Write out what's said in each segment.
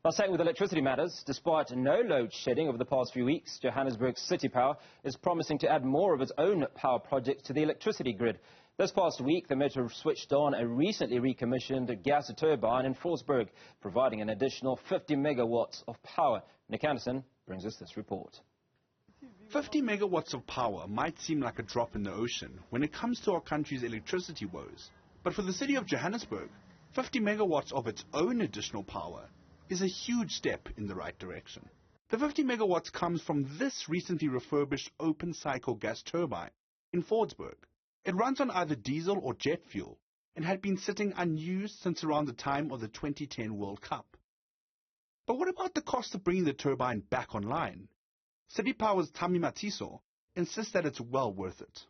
Now, staying with electricity matters, despite no load shedding over the past few weeks, Johannesburg City Power is promising to add more of its own power projects to the electricity grid. This past week, the Metro switched on a recently recommissioned gas turbine in Fordsburg, providing an additional 50 megawatts of power. Andersen brings us this report. 50 megawatts of power might seem like a drop in the ocean when it comes to our country's electricity woes. But for the city of Johannesburg, 50 megawatts of its own additional power is a huge step in the right direction. The 50 megawatts comes from this recently refurbished open-cycle gas turbine in Fordsburg. It runs on either diesel or jet fuel and had been sitting unused since around the time of the 2010 World Cup. But what about the cost of bringing the turbine back online? City Power's Tami Matiso insists that it's well worth it.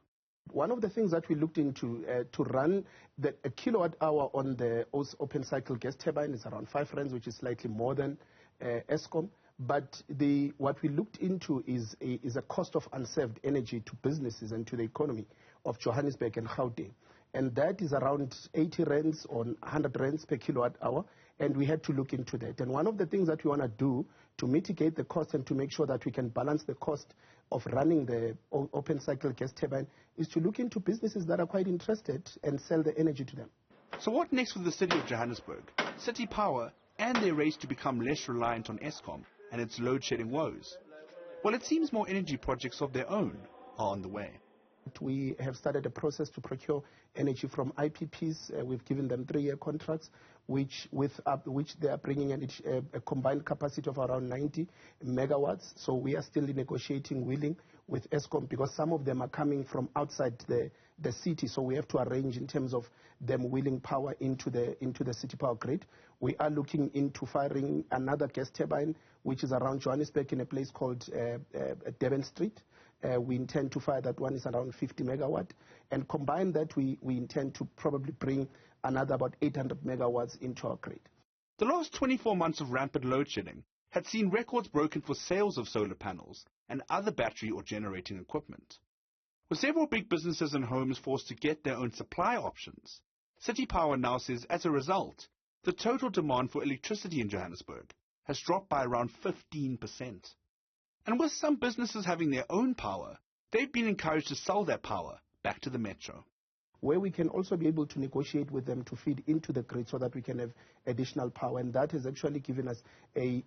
One of the things that we looked into to run a kilowatt hour on the open cycle gas turbine is around 5 rands, which is slightly more than Eskom. But what we looked into is a cost of unserved energy to businesses and to the economy of Johannesburg and Gauteng. And that is around 80 rands or 100 rands per kilowatt hour. And we had to look into that. And one of the things that we want to do to mitigate the cost and to make sure that we can balance the cost of running the open cycle gas turbine is to look into businesses that are quite interested and sell the energy to them. So what next with the city of Johannesburg, City Power, and their race to become less reliant on Eskom and its load-shedding woes? Well, it seems more energy projects of their own are on the way. We have started a process to procure energy from IPPs. We've given them 3-year contracts, which they are bringing a combined capacity of around 90 megawatts. So we are still negotiating willing with Eskom because some of them are coming from outside the city. So we have to arrange in terms of them wheeling power into the city power grid. We are looking into firing another gas turbine, which is around Johannesburg in a place called Durban Street. We intend to fire that one, is around 50 megawatt. And combine that, we intend to probably bring another about 800 megawatts into our grid. The last 24 months of rampant load shedding had seen records broken for sales of solar panels and other battery or generating equipment. With several big businesses and homes forced to get their own supply options, City Power now says as a result, the total demand for electricity in Johannesburg has dropped by around 15%. And with some businesses having their own power, they've been encouraged to sell their power back to the Metro, where we can also be able to negotiate with them to feed into the grid so that we can have additional power. And that has actually given us a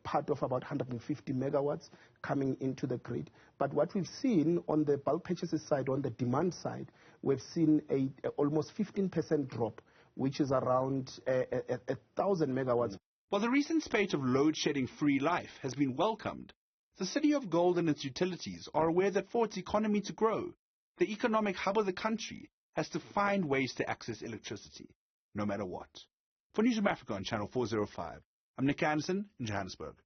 part of about 150 megawatts coming into the grid. But what we've seen on the bulk purchases side, on the demand side, we've seen a almost 15% drop, which is around 1,000 megawatts. While the recent spate of load-shedding free life has been welcomed, the City of Gold and its utilities are aware that for its economy to grow, the economic hub of the country has to find ways to access electricity, no matter what. For Newzroom Afrika on Channel 405, I'm Andersen in Johannesburg.